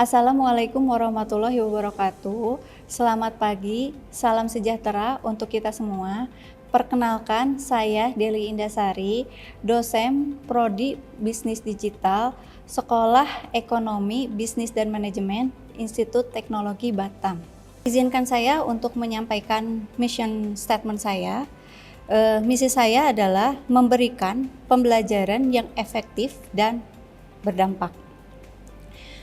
Assalamualaikum warahmatullahi wabarakatuh. Selamat pagi, salam sejahtera untuk kita semua. Perkenalkan, saya Deli Indasari, dosen Prodi Bisnis Digital, Sekolah Ekonomi, Bisnis dan Manajemen, Institut Teknologi Batam. Izinkan saya untuk menyampaikan mission statement saya. Misi saya adalah memberikan pembelajaran yang efektif dan berdampak.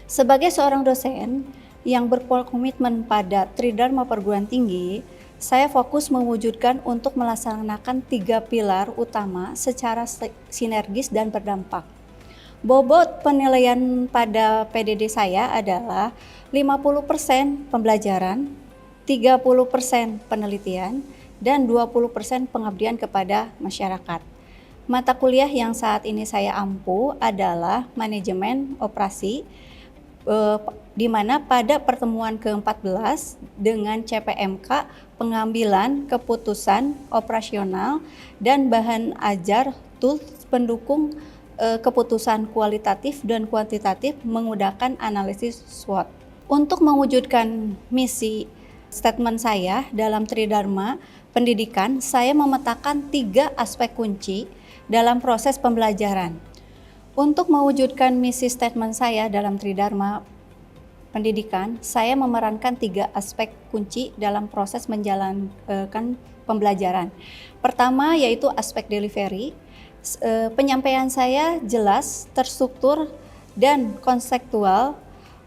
Sebagai seorang dosen yang berkomitmen pada Tridharma Perguruan Tinggi, saya fokus mewujudkan untuk melaksanakan 3 pilar utama secara sinergis dan berdampak. Bobot penilaian pada PDD saya adalah 50% pembelajaran, 30% penelitian, dan 20% pengabdian kepada masyarakat. Mata kuliah yang saat ini saya ampu adalah manajemen operasi, di mana pada pertemuan ke-14 dengan CPMK pengambilan keputusan operasional dan bahan ajar tools pendukung keputusan kualitatif dan kuantitatif menggunakan analisis SWOT. Untuk mewujudkan misi statement saya dalam Tridharma Pendidikan, saya memetakan 3 aspek kunci dalam proses pembelajaran. Untuk mewujudkan misi statement saya dalam Tridharma Pendidikan, saya memerankan 3 aspek kunci dalam proses menjalankan pembelajaran. Pertama yaitu aspek delivery. Penyampaian saya jelas, terstruktur, dan konseptual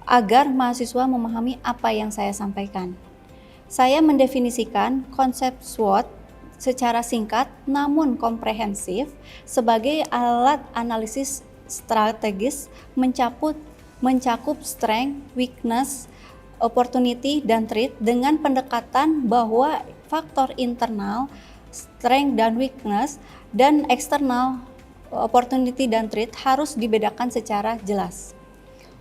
agar mahasiswa memahami apa yang saya sampaikan. Saya mendefinisikan konsep SWOT secara singkat namun komprehensif sebagai alat analisis strategis mencakup strength, weakness, opportunity, dan threat dengan pendekatan bahwa faktor internal, strength dan weakness, dan eksternal, opportunity dan threat harus dibedakan secara jelas.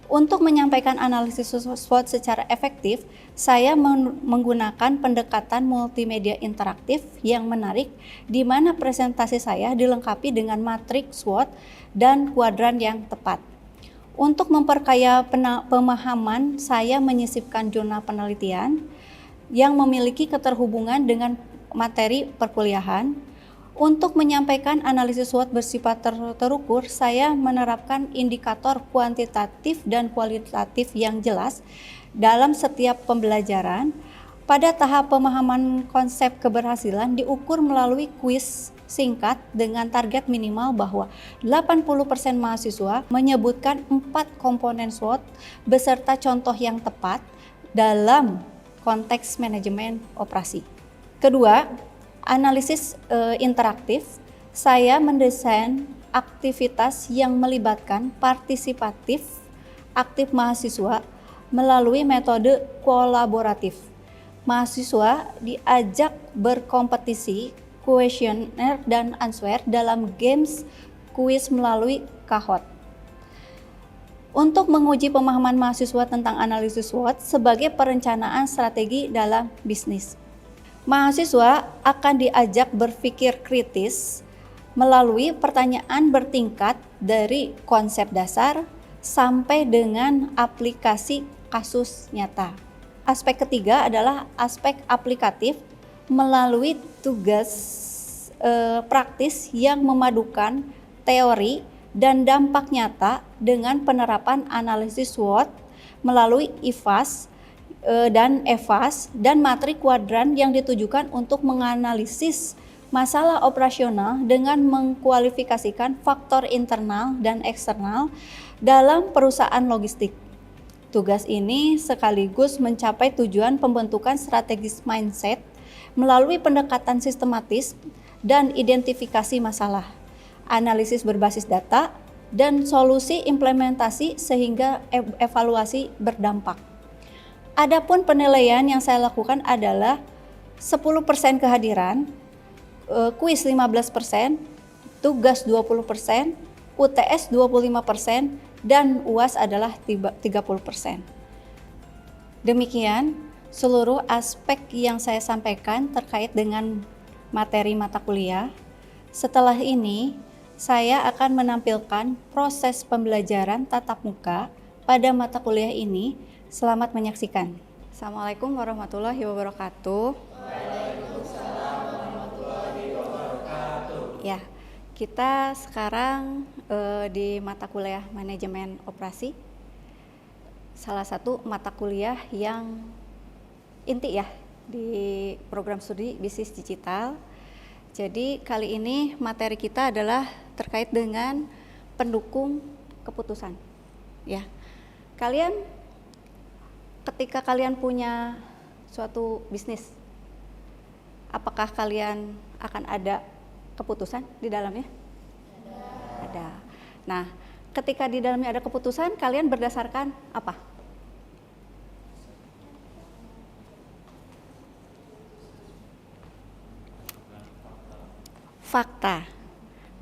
Untuk menyampaikan analisis SWOT secara efektif, saya menggunakan pendekatan multimedia interaktif yang menarik, di mana presentasi saya dilengkapi dengan matriks SWOT dan kuadran yang tepat. Untuk memperkaya pemahaman, saya menyisipkan jurnal penelitian yang memiliki keterhubungan dengan materi perkuliahan. Untuk menyampaikan analisis SWOT bersifat terukur, saya menerapkan indikator kuantitatif dan kualitatif yang jelas dalam setiap pembelajaran. Pada tahap pemahaman konsep keberhasilan diukur melalui kuis singkat dengan target minimal bahwa 80% mahasiswa menyebutkan 4 komponen SWOT beserta contoh yang tepat dalam konteks manajemen operasi. Kedua, analisis interaktif. Saya mendesain aktivitas yang melibatkan partisipatif aktif mahasiswa melalui metode kolaboratif. Mahasiswa diajak berkompetisi kuesioner dan answer dalam games kuis melalui Kahoot. Untuk menguji pemahaman mahasiswa tentang analisis SWOT sebagai perencanaan strategi dalam bisnis. Mahasiswa akan diajak berpikir kritis melalui pertanyaan bertingkat dari konsep dasar sampai dengan aplikasi kasus nyata. Aspek ketiga adalah aspek aplikatif melalui tugas praktis yang memadukan teori dan dampak nyata dengan penerapan analisis SWOT melalui IFAS dan EVAS dan matrik kuadran yang ditujukan untuk menganalisis masalah operasional dengan mengkualifikasikan faktor internal dan eksternal dalam perusahaan logistik. Tugas ini sekaligus mencapai tujuan pembentukan strategis mindset melalui pendekatan sistematis dan identifikasi masalah, analisis berbasis data, dan solusi implementasi sehingga evaluasi berdampak. Adapun penilaian yang saya lakukan adalah 10% kehadiran, kuis 15%, tugas 20%, UTS 25%, dan UAS adalah 30%. Demikian seluruh aspek yang saya sampaikan terkait dengan materi mata kuliah. Setelah ini, saya akan menampilkan proses pembelajaran tatap muka pada mata kuliah ini. Selamat menyaksikan. Assalamualaikum warahmatullahi wabarakatuh. Waalaikumsalam warahmatullahi wabarakatuh. Ya, kita sekarang di mata kuliah manajemen operasi. Salah satu mata kuliah yang inti ya di program studi bisnis digital. Jadi kali ini materi kita adalah terkait dengan pendukung keputusan. Ya, kalian ketika kalian punya suatu bisnis, apakah kalian akan ada keputusan di dalamnya? Ada. Nah, ketika di dalamnya ada keputusan, kalian berdasarkan apa? Fakta.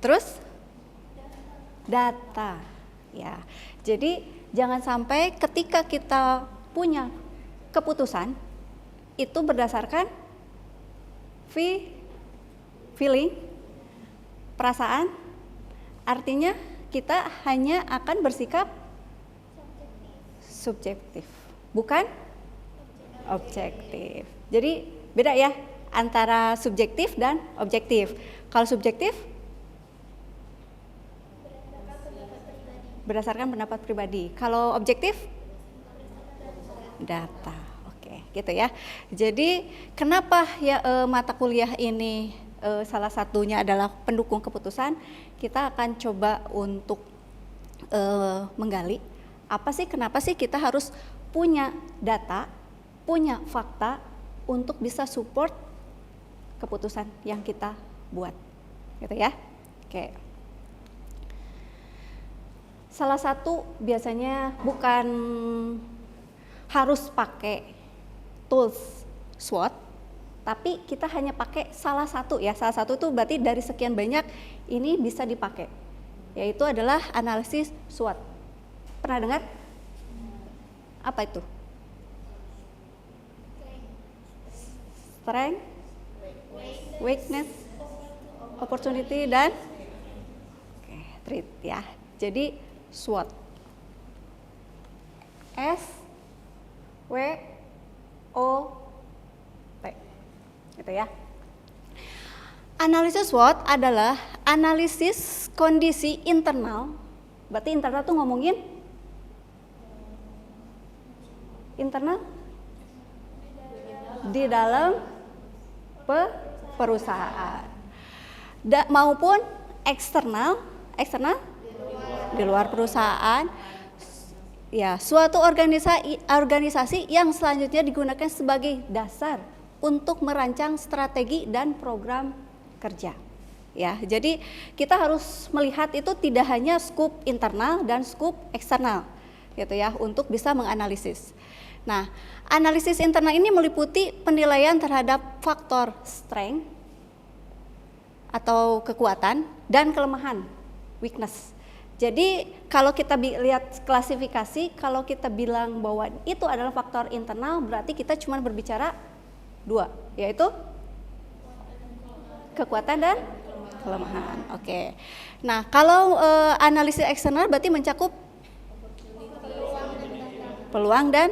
Terus? Data. Ya. Jadi jangan sampai ketika kita punya keputusan itu berdasarkan feeling, perasaan. Artinya kita hanya akan bersikap subjektif, bukan objektif. Jadi beda ya antara subjektif dan objektif. Kalau subjektif berdasarkan pendapat pribadi. Kalau objektif data. Oke, gitu ya. Jadi kenapa ya mata kuliah ini salah satunya adalah pendukung keputusan? Kita akan coba untuk menggali kenapa sih kita harus punya data, punya fakta untuk bisa support keputusan yang kita buat, gitu ya. Oke. Salah satu biasanya bukan harus pakai tools SWOT, tapi kita hanya pakai salah satu ya. Salah satu itu berarti dari sekian banyak ini bisa dipakai, yaitu adalah analisis SWOT. Pernah dengar? Apa itu? Strength, weakness, opportunity, dan threat ya. Jadi SWOT. SWOT. Gitu ya. Analisis SWOT adalah analisis kondisi internal. Berarti internal tuh ngomongin internal di dalam perusahaan. Maupun eksternal di luar perusahaan. Ya, suatu organisasi yang selanjutnya digunakan sebagai dasar untuk merancang strategi dan program kerja. Ya, jadi kita harus melihat itu tidak hanya skup internal dan skup eksternal, gitu ya, untuk bisa menganalisis. Nah, analisis internal ini meliputi penilaian terhadap faktor strength atau kekuatan dan kelemahan, weakness. Jadi kalau kita lihat klasifikasi, kalau kita bilang bahwa itu adalah faktor internal, berarti kita cuma berbicara dua, yaitu kekuatan dan kelemahan. Oke. Nah, kalau analisis eksternal berarti mencakup peluang dan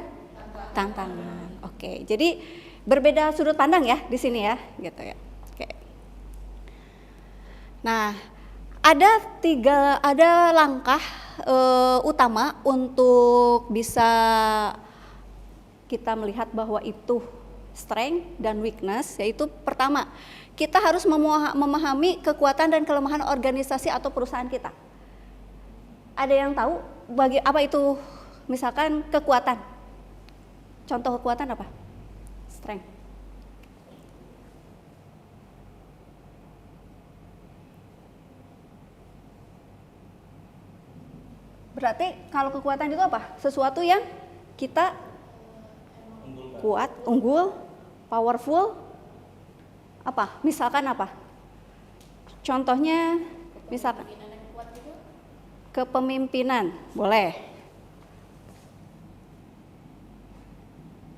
tantangan. Oke. Jadi berbeda sudut pandang ya di sini ya, gitu ya. Oke. Nah, ada langkah utama untuk bisa kita melihat bahwa itu strength dan weakness, yaitu pertama, kita harus memahami kekuatan dan kelemahan organisasi atau perusahaan kita. Ada yang tahu apa itu misalkan kekuatan? Contoh kekuatan apa? Strength. Berarti kalau kekuatan itu apa? Sesuatu yang kita kuat, unggul, powerful, apa? Misalkan apa? Contohnya misalkan kepemimpinan, boleh.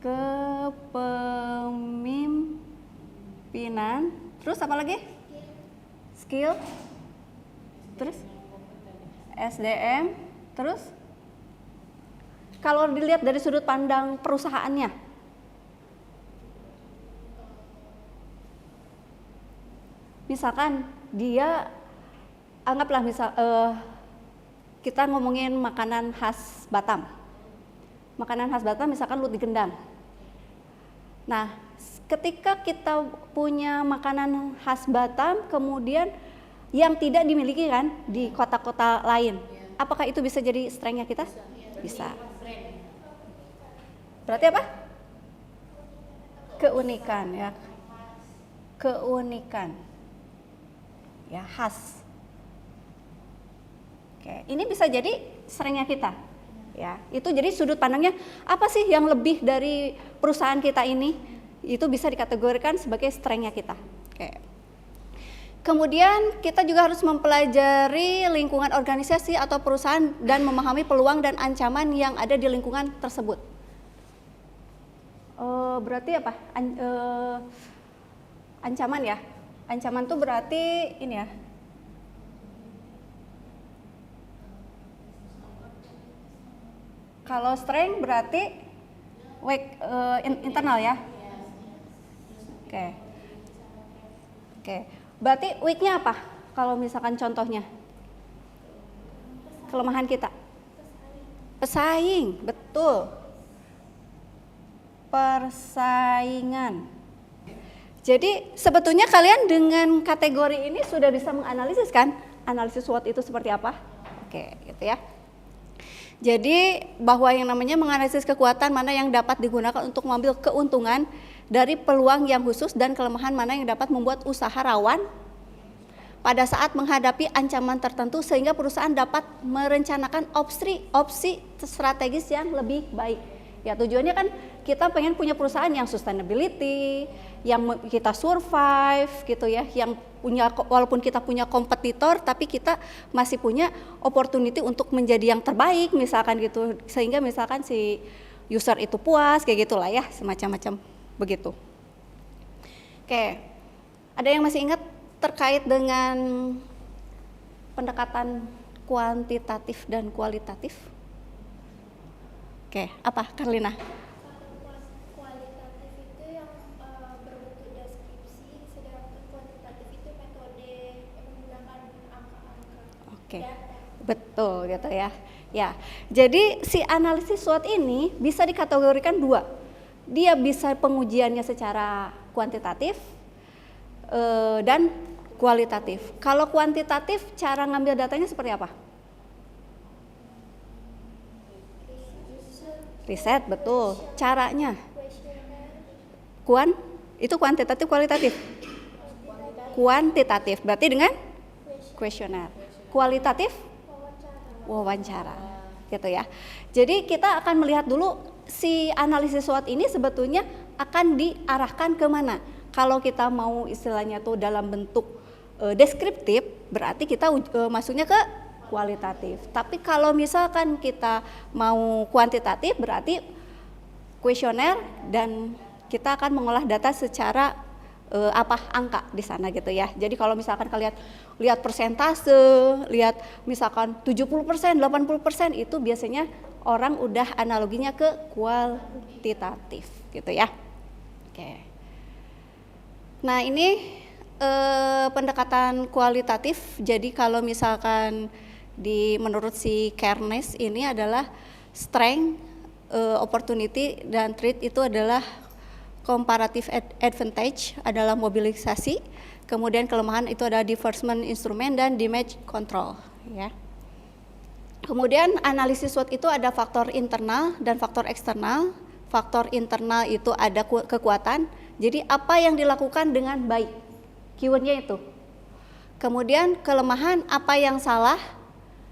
Kepemimpinan, terus apa lagi? Skill, terus SDM, terus Kalau dilihat dari sudut pandang perusahaannya, misalkan dia anggaplah kita ngomongin makanan khas Batam. Makanan khas Batam misalkan lut gendang. Nah, ketika kita punya makanan khas Batam, kemudian yang tidak dimiliki kan di kota-kota lain, apakah itu bisa jadi strength-nya kita? Bisa. Berarti apa? Keunikan ya. Keunikan. Ya, khas. Oke, ini bisa jadi strength-nya kita. Ya, itu jadi sudut pandangnya apa sih yang lebih dari perusahaan kita ini? Itu bisa dikategorikan sebagai strength-nya kita. Oke. Kemudian kita juga harus mempelajari lingkungan organisasi atau perusahaan dan memahami peluang dan ancaman yang ada di lingkungan tersebut. Berarti apa? Ancaman ya. Ancaman tuh berarti ini ya. Kalau strength berarti internal ya. Oke. Berarti weak-nya apa? Kalau misalkan contohnya. Kelemahan kita. Pesaing, betul. Persaingan. Jadi sebetulnya kalian dengan kategori ini sudah bisa menganalisis kan? Analisis SWOT itu seperti apa? Oke, gitu ya. Jadi bahwa yang namanya menganalisis kekuatan mana yang dapat digunakan untuk mengambil keuntungan dari peluang yang khusus dan kelemahan mana yang dapat membuat usaha rawan pada saat menghadapi ancaman tertentu sehingga perusahaan dapat merencanakan opsi strategis yang lebih baik. Ya tujuannya kan kita pengen punya perusahaan yang sustainability, yang kita survive gitu ya, yang punya walaupun kita punya kompetitor tapi kita masih punya opportunity untuk menjadi yang terbaik misalkan gitu, sehingga misalkan si user itu puas kayak gitulah ya, semacam-macam begitu. Oke. Ada yang masih ingat terkait dengan pendekatan kuantitatif dan kualitatif? Oke, apa Karlina? Kualitatif itu yang berbentuk deskripsi, sedangkan kuantitatif itu metode menggunakan angka-angka. Oke, betul gitu ya. Ya, jadi si analisis SWOT ini bisa dikategorikan dua. Dia bisa pengujiannya secara kuantitatif dan kualitatif. Kalau kuantitatif, cara ngambil datanya seperti apa? Riset, betul. Caranya? Itu kuantitatif, kualitatif? Kuantitatif, berarti dengan kuesioner. Kualitatif? Wawancara. Gitu ya. Jadi kita akan melihat dulu si analisis SWOT ini sebetulnya akan diarahkan ke mana. Kalau kita mau istilahnya tuh dalam bentuk deskriptif, berarti kita masuknya ke kualitatif. Tapi kalau misalkan kita mau kuantitatif, berarti kuesioner dan kita akan mengolah data secara angka di sana gitu ya. Jadi kalau misalkan kalian lihat persentase, lihat misalkan 70%, 80% itu biasanya orang udah analoginya ke kualitatif gitu ya. Oke. Nah, ini pendekatan kualitatif. Jadi kalau misalkan menurut si Cairnes ini adalah strength, opportunity dan threat itu adalah comparative advantage adalah mobilisasi, kemudian kelemahan itu adalah disbursement instrumen dan damage control ya. Kemudian analisis SWOT itu ada faktor internal dan faktor eksternal. Faktor internal itu ada kekuatan, jadi apa yang dilakukan dengan baik, keywordnya itu. Kemudian kelemahan, apa yang salah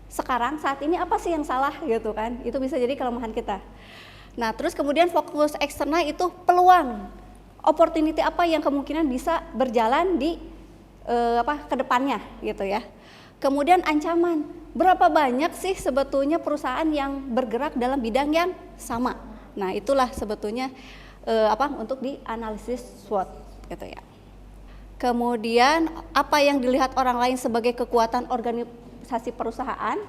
sekarang saat ini, apa sih yang salah gitu kan, itu bisa jadi kelemahan kita. Nah terus kemudian fokus eksternal itu peluang, opportunity apa yang kemungkinan bisa berjalan di kedepannya gitu ya. Kemudian ancaman, berapa banyak sih sebetulnya perusahaan yang bergerak dalam bidang yang sama. Nah itulah sebetulnya untuk dianalisis SWOT gitu ya. Kemudian apa yang dilihat orang lain sebagai kekuatan organisasi perusahaan,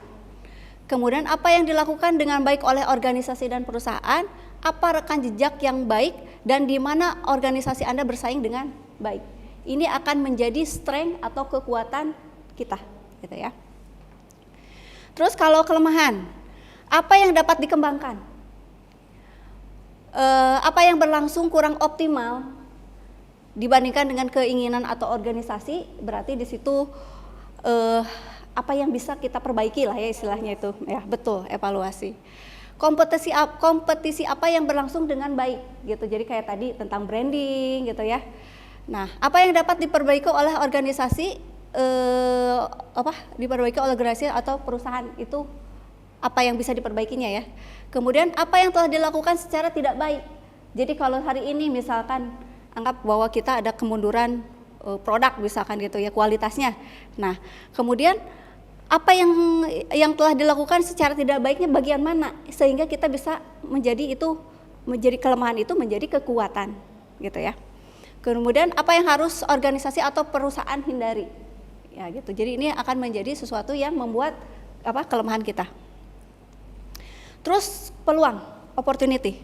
Kemudian apa yang dilakukan dengan baik oleh organisasi dan perusahaan, apa rekam jejak yang baik, dan di mana organisasi Anda bersaing dengan baik. Ini akan menjadi strength atau kekuatan kita, gitu ya. Terus kalau kelemahan, apa yang dapat dikembangkan? Apa yang berlangsung kurang optimal dibandingkan dengan keinginan atau organisasi, berarti di situ apa yang bisa kita perbaiki lah ya istilahnya itu, ya betul, evaluasi. Kompetisi apa yang berlangsung dengan baik gitu, jadi kayak tadi tentang branding gitu ya. Nah, apa yang dapat diperbaiki oleh organisasi, diperbaiki oleh organisasi atau perusahaan itu apa yang bisa diperbaikinya ya. Kemudian apa yang telah dilakukan secara tidak baik. Jadi kalau hari ini misalkan anggap bahwa kita ada kemunduran produk misalkan gitu ya, kualitasnya. Nah, kemudian apa yang telah dilakukan secara tidak baiknya bagian mana sehingga kita bisa menjadi kelemahan itu menjadi kekuatan gitu ya. Kemudian apa yang harus organisasi atau perusahaan hindari. Ya gitu. Jadi ini akan menjadi sesuatu yang membuat kelemahan kita. Terus peluang, opportunity.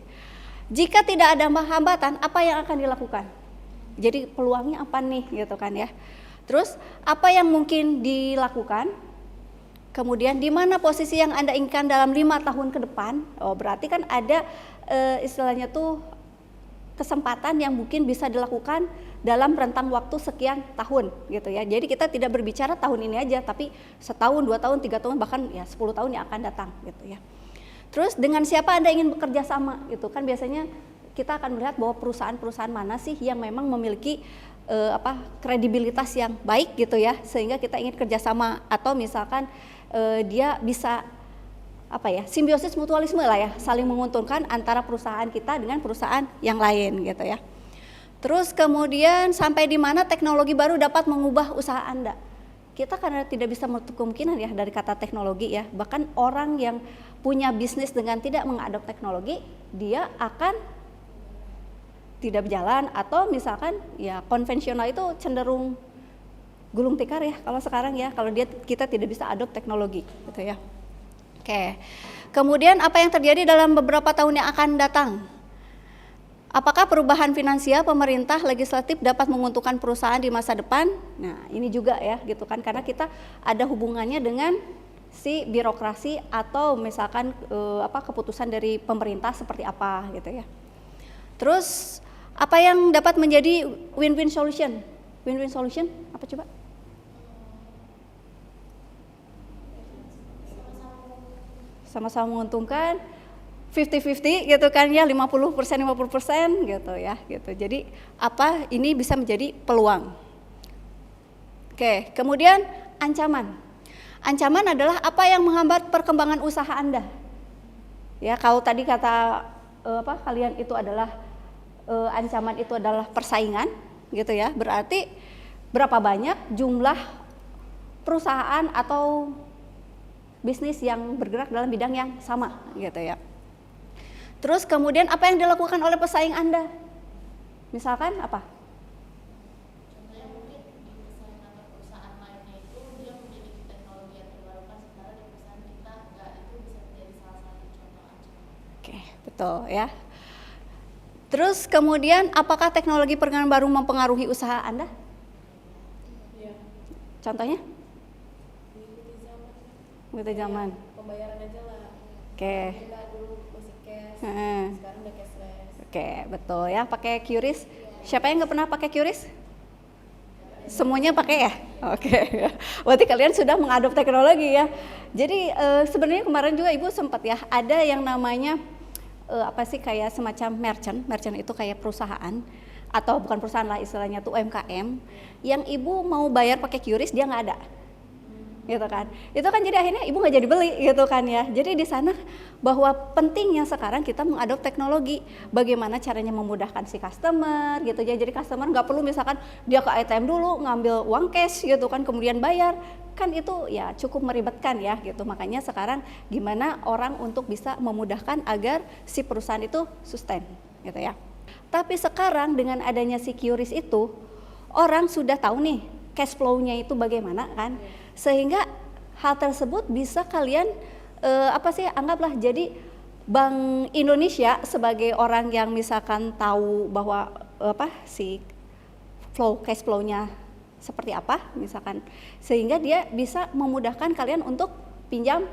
Jika tidak ada hambatan, apa yang akan dilakukan? Jadi peluangnya apa nih gitu kan ya. Terus apa yang mungkin dilakukan? Kemudian di mana posisi yang Anda inginkan dalam 5 tahun ke depan? Oh, berarti kan ada istilahnya tuh kesempatan yang mungkin bisa dilakukan dalam rentang waktu sekian tahun gitu ya. Jadi kita tidak berbicara tahun ini aja, tapi setahun, 2 tahun, 3 tahun, bahkan ya 10 tahun yang akan datang gitu ya. Terus dengan siapa Anda ingin bekerja sama gitu kan, biasanya kita akan melihat bahwa perusahaan-perusahaan mana sih yang memang memiliki kredibilitas yang baik gitu ya, sehingga kita ingin kerjasama, atau misalkan dia bisa simbiosis mutualisme lah ya, saling menguntungkan antara perusahaan kita dengan perusahaan yang lain gitu ya. Terus kemudian sampai di mana teknologi baru dapat mengubah usaha Anda. Kita karena tidak bisa menutup kemungkinan ya dari kata teknologi ya, bahkan orang yang punya bisnis dengan tidak mengadop teknologi, dia akan tidak berjalan, atau misalkan ya konvensional itu cenderung gulung tikar ya kalau sekarang ya, kalau kita tidak bisa adopt teknologi gitu ya. Oke. Kemudian apa yang terjadi dalam beberapa tahun yang akan datang? Apakah perubahan finansial, pemerintah, legislatif dapat menguntungkan perusahaan di masa depan? Nah, ini juga ya gitu kan, karena kita ada hubungannya dengan si birokrasi atau misalkan keputusan dari pemerintah seperti apa gitu ya. Terus apa yang dapat menjadi win-win solution? Win-win solution apa coba? Sama-sama menguntungkan, 50-50 gitu kan ya, 50% gitu ya gitu. Jadi ini bisa menjadi peluang. Oke, kemudian ancaman. Ancaman adalah apa yang menghambat perkembangan usaha Anda. Ya, kalau tadi kata kalian itu adalah ancaman itu adalah persaingan gitu ya. Berarti berapa banyak jumlah perusahaan atau bisnis yang bergerak dalam bidang yang sama gitu ya. Terus kemudian apa yang dilakukan oleh pesaing Anda? Misalkan apa? Contohnya mungkin di pesaing atau perusahaan lainnya itu dia memiliki teknologi yang terbarukan, sementara di perusahaan kita enggak, itu bisa menjadi salah satu contoh aja. Oke, betul ya. Terus kemudian apakah teknologi perkembangan baru mempengaruhi usaha Anda? Iya. Contohnya? Mengikuti zaman. Mengikuti zaman. Pembayaran aja lah. Oke. Kita dulu masih cash, Heeh. sekarang udah cashless. Oke, betul ya, pakai QRIS. Siapa yang nggak pernah pakai QRIS? Semuanya pakai ya? Oke. Berarti kalian sudah mengadop teknologi ya. Jadi sebenarnya kemarin juga Ibu sempat ya, ada yang namanya kayak semacam merchant itu kayak perusahaan, atau bukan perusahaan lah istilahnya tuh UMKM, yang Ibu mau bayar pakai QRIS dia nggak ada. Gitu kan, itu kan jadi akhirnya Ibu nggak jadi beli gitu kan ya. Jadi di sana bahwa pentingnya sekarang kita mengadop teknologi, bagaimana caranya memudahkan si customer gitu ya. Jadi customer nggak perlu misalkan dia ke ATM dulu ngambil uang cash gitu kan, kemudian bayar, kan itu ya cukup meribetkan ya gitu. Makanya sekarang gimana orang untuk bisa memudahkan agar si perusahaan itu sustain gitu ya. Tapi sekarang dengan adanya si QRIS itu, orang sudah tahu nih cash flow-nya itu bagaimana kan, sehingga hal tersebut bisa kalian apa sih, anggaplah jadi Bank Indonesia sebagai orang yang misalkan tahu bahwa apa si cash flow-nya seperti apa misalkan, sehingga dia bisa memudahkan kalian untuk pinjam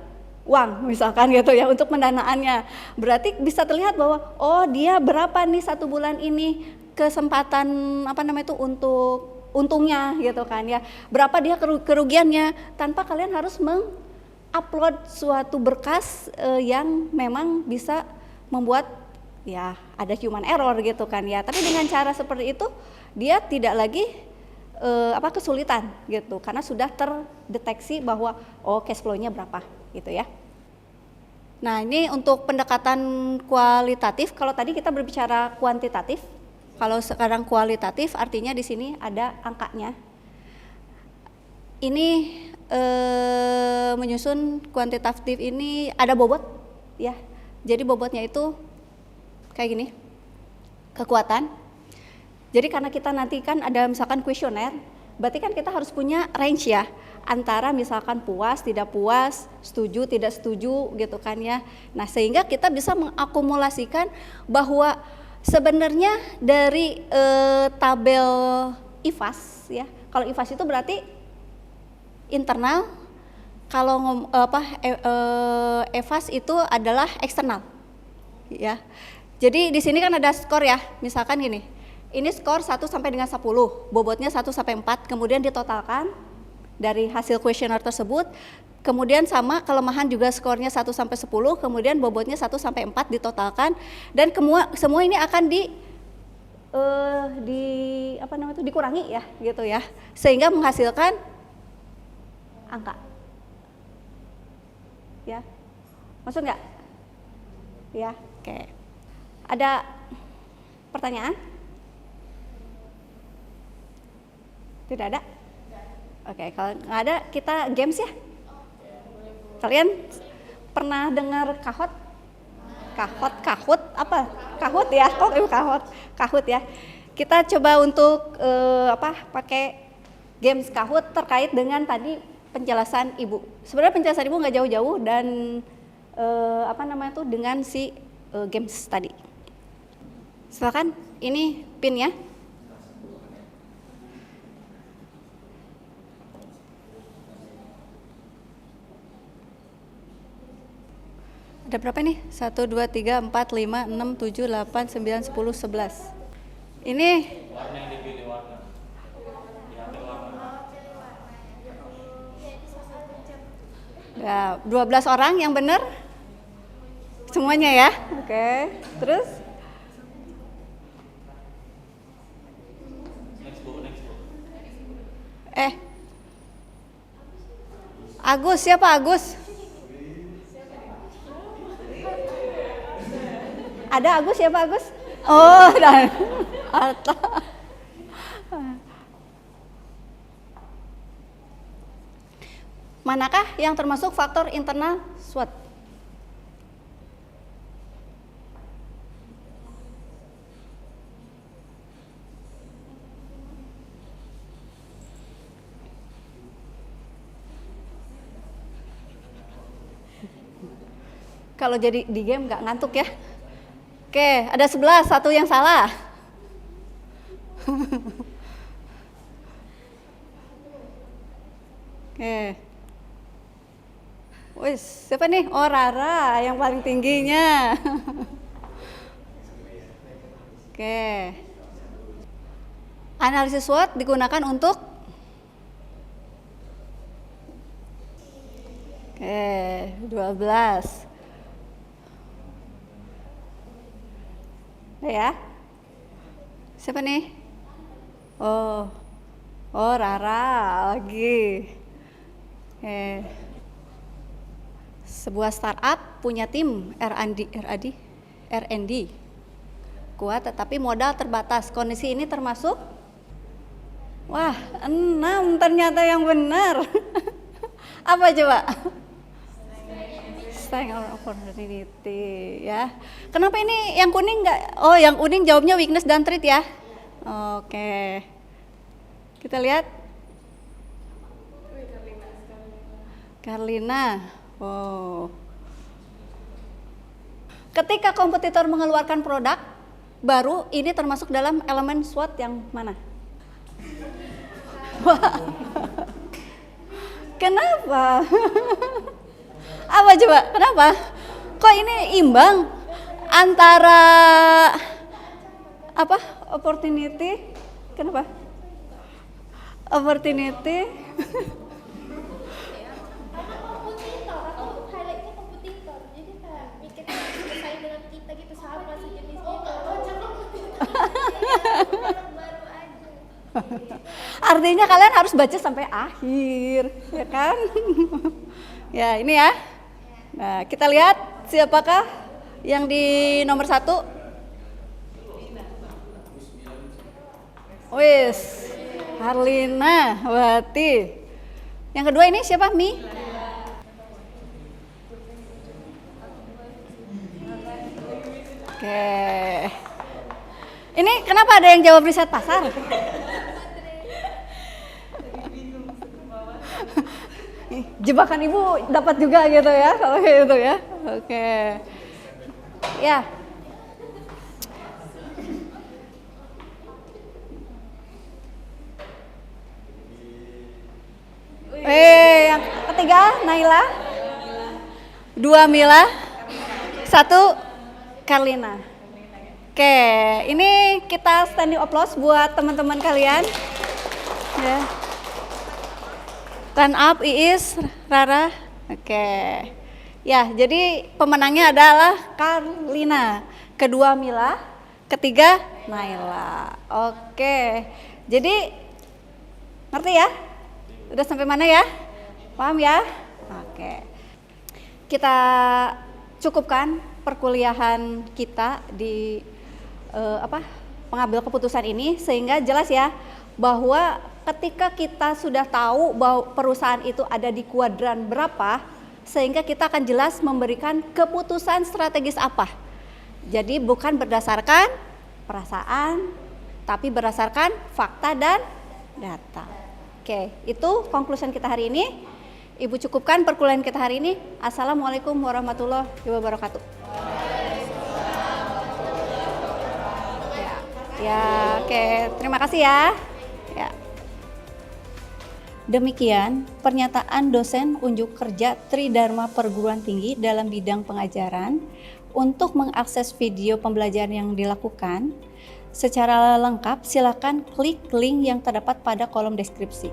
uang misalkan gitu ya, untuk pendanaannya. Berarti bisa terlihat bahwa oh dia berapa nih satu bulan ini kesempatan apa namanya itu untuk untungnya gitu kan ya, berapa dia kerugiannya, tanpa kalian harus upload suatu berkas yang memang bisa membuat ya ada human error gitu kan ya. Tapi dengan cara seperti itu dia tidak lagi kesulitan gitu, karena sudah terdeteksi bahwa oh cash flow-nya berapa gitu ya. Nah, ini untuk pendekatan kualitatif. Kalau tadi kita berbicara kuantitatif, kalau sekarang kualitatif artinya di sini ada angkanya. Ini menyusun kuantitatif ini ada bobot ya. Jadi bobotnya itu kayak gini, kekuatan. Jadi karena kita nanti kan ada misalkan kuesioner, berarti kan kita harus punya range ya, antara misalkan puas, tidak puas, setuju, tidak setuju gitu kan ya. Nah, sehingga kita bisa mengakumulasikan bahwa sebenarnya dari tabel IFAS ya. Kalau IFAS itu berarti internal, kalau EVAS itu adalah eksternal ya. Jadi di sini kan ada skor ya, misalkan gini, ini skor 1 sampai dengan 10, bobotnya 1 sampai 4, kemudian ditotalkan dari hasil kuesioner tersebut, kemudian sama kelemahan juga skornya 1 sampai 10, kemudian bobotnya 1 sampai 4 ditotalkan, dan semua ini akan dikurangi ya gitu ya, sehingga menghasilkan angka ya. Maksud nggak ya? Oke, ada pertanyaan? Tidak ada? Oke, kalau nggak ada kita games ya. Kalian pernah dengar kahot apa kahut ya, kahut ya. Kita coba untuk pakai games kahut terkait dengan tadi penjelasan ibu. Sebenarnya penjelasan ibu nggak jauh-jauh dan dengan si games tadi. Silakan, ini pin ya. Ada berapa nih? 1, 2, 3, 4, 5, 6, 7, 8, 9, 10, 11. Ini warna yang dipilih warna. Ya, 12 orang yang benar semuanya ya. Oke. Terus Next bu. Agus, siapa Agus? Ada Agus, siapa Agus? Oh, dan Arta. Manakah yang termasuk faktor internal SWOT? Kalau jadi di game nggak ngantuk ya? Oke, ada 11, satu yang salah. Oke. Wih, siapa nih? Oh, Rara yang paling tingginya. Oke. Analisis SWOT digunakan untuk Oke, 12. Ya. Siapa nih? Oh, Rara lagi. Sebuah startup punya tim R&D kuat, tetapi modal terbatas. Kondisi ini termasuk? Wah, 6 ternyata yang benar. Apa coba? Strength or opportunity ya. Kenapa ini yang kuning enggak? Oh, yang kuning jawabnya weakness dan threat ya. Oke. Kita lihat. Karlina. Oh. Ketika kompetitor mengeluarkan produk baru, ini termasuk dalam elemen SWOT yang mana? Wah. Kenapa? Apa coba? Kenapa? Kok ini imbang antara apa? Opportunity? Kenapa? Opportunity. Karena kompetitor, aku highlightnya kompetitor. Jadi kayak mikir bersaing dengan kita gitu sama sejenis gitu. Baru aja. Artinya kalian harus baca sampai akhir, ya kan? Ya, ini ya. Nah, kita lihat siapakah yang di nomor 1. Wis, Harlina Wati. Yang kedua ini siapa? Mi? Oke. Ini kenapa ada yang jawab riset pasar? Jebakan ibu dapat juga gitu ya, kalau gitu ya. Oke. Ya. Yang ketiga Naila. 2 Mila. 1 Karlina. Oke, ini kita standing applause buat teman-teman kalian. Ya. Stand up, Iis, Rara. Oke. Ya, jadi pemenangnya adalah Karlina. Kedua Mila, ketiga Naila. Oke. Jadi ngerti ya? Udah sampai mana ya? Paham ya? Oke. Kita cukupkan perkuliahan kita di pengambil keputusan ini, sehingga jelas ya bahwa ketika kita sudah tahu bahwa perusahaan itu ada di kuadran berapa, sehingga kita akan jelas memberikan keputusan strategis apa. Jadi bukan berdasarkan perasaan, tapi berdasarkan fakta dan data. Oke, itu conclusion kita hari ini. Ibu cukupkan perkuliahan kita hari ini. Assalamualaikum warahmatullahi wabarakatuh. Ya, oke, terima kasih ya. Ya. Demikian pernyataan dosen unjuk kerja Tridharma Perguruan Tinggi dalam bidang pengajaran. Untuk mengakses video pembelajaran yang dilakukan secara lengkap, silakan klik link yang terdapat pada kolom deskripsi.